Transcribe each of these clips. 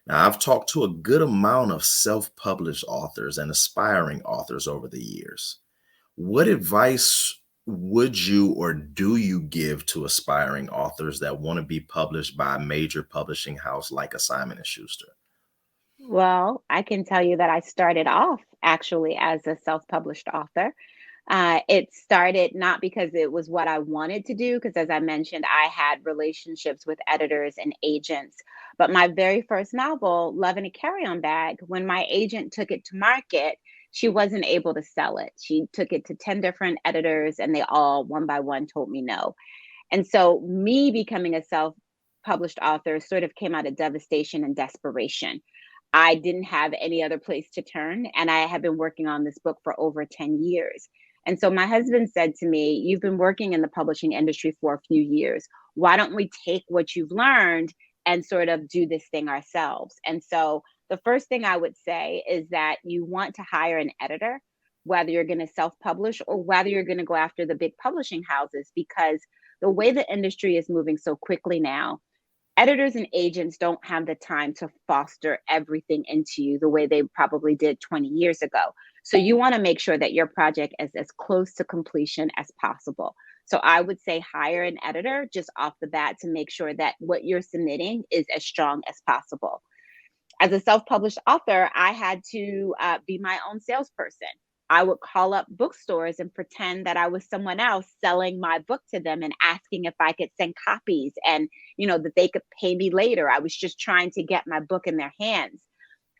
Now, I've talked to a good amount of self-published authors and aspiring authors over the years. What advice would you or do you give to aspiring authors that want to be published by a major publishing house like a Simon and Schuster? Well, I can tell you that I started off actually as a self-published author. It started not because it was what I wanted to do, because as I mentioned, I had relationships with editors and agents. But my very first novel, Love in a Carry-On Bag, when my agent took it to market, she wasn't able to sell it. She took it to 10 different editors, and they all, one by one, told me no. And so, me becoming a self published author sort of came out of devastation and desperation. I didn't have any other place to turn. And I have been working on this book for over 10 years. And so my husband said to me, "You've been working in the publishing industry for a few years. Why don't we take what you've learned and sort of do this thing ourselves?" And so the first thing I would say is that you want to hire an editor, whether you're going to self publish or whether you're going to go after the big publishing houses, because the way the industry is moving so quickly now, editors and agents don't have the time to foster everything into you the way they probably did 20 years ago. So you want to make sure that your project is as close to completion as possible. So I would say hire an editor just off the bat to make sure that what you're submitting is as strong as possible. As a self-published author, I had to be my own salesperson. I would call up bookstores and pretend that I was someone else selling my book to them and asking if I could send copies and, that they could pay me later. I was just trying to get my book in their hands.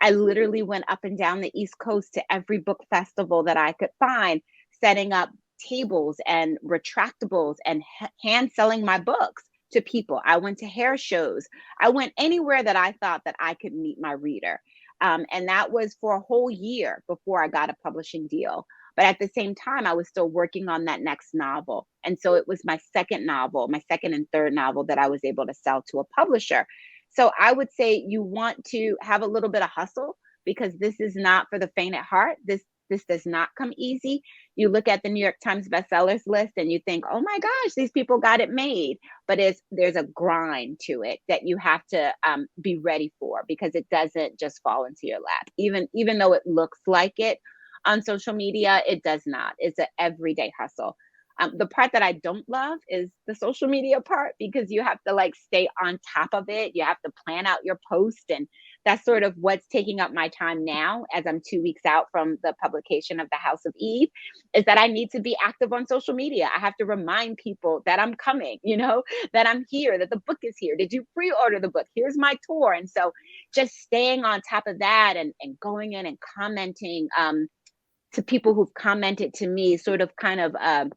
I literally went up and down the East Coast to every book festival that I could find, setting up tables and retractables and hand selling my books to people. I went to hair shows. I went anywhere that I thought that I could meet my reader. And that was for a whole year before I got a publishing deal. But at the same time, I was still working on that next novel. And so it was my second novel, my second and third novel that I was able to sell to a publisher. So I would say you want to have a little bit of hustle, because this is not for the faint at heart. This does not come easy. You look at the New York Times bestsellers list and you think, "Oh my gosh, these people got it made." But there's a grind to it that you have to be ready for, because it doesn't just fall into your lap. Even though it looks like it on social media, it does not. It's an everyday hustle. The part that I don't love is the social media part, because you have to like stay on top of it. You have to plan out your post, and that's sort of what's taking up my time now, as I'm 2 weeks out from the publication of The House of Eve, is that I need to be active on social media. I have to remind people that I'm coming, that I'm here, that the book is here. Did you pre-order the book? Here's my tour. And so just staying on top of that, and going in and commenting to people who've commented to me, sort of kind of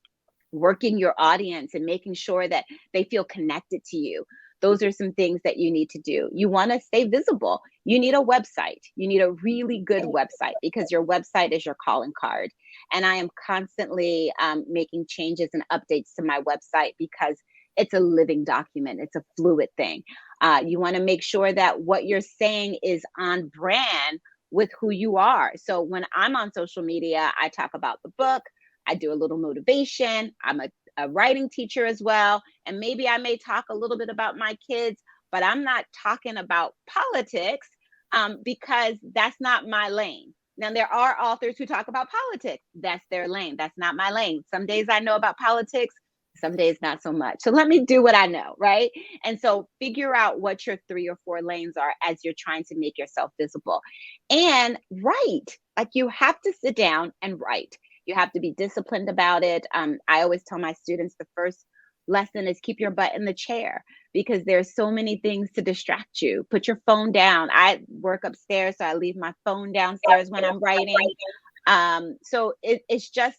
working your audience and making sure that they feel connected to you. Those are some things that you need to do. You want to stay visible. You need a website. You need a really good website, because your website is your calling card. And I am constantly making changes and updates to my website, because it's a living document. It's a fluid thing. You want to make sure that what you're saying is on brand with who you are. So when I'm on social media, I talk about the book. I do a little motivation. I'm a writing teacher as well. And maybe I may talk a little bit about my kids, but I'm not talking about politics, because that's not my lane. Now, there are authors who talk about politics. That's their lane. That's not my lane. Some days I know about politics, some days not so much. So let me do what I know, right? And so figure out what your 3 or 4 lanes are as you're trying to make yourself visible. And write. Like, you have to sit down and write. You have to be disciplined about it. I always tell my students the first lesson is keep your butt in the chair, because there's so many things to distract you. Put your phone down. I work upstairs, so I leave my phone downstairs when I'm writing. So it's just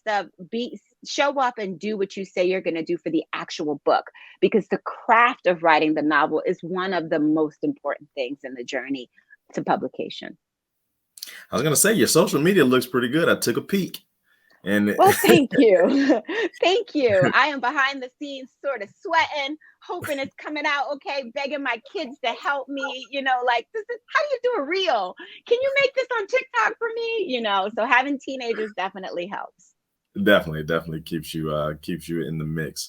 show up and do what you say you're going to do for the actual book, because the craft of writing the novel is one of the most important things in the journey to publication. I was going to say, your social media looks pretty good. I took a peek. And Well, thank you. Thank you. I am behind the scenes, sort of sweating, hoping it's coming out okay, begging my kids to help me, like, this is how do you do a reel? Can you make this on TikTok for me? So having teenagers definitely helps. definitely keeps you in the mix.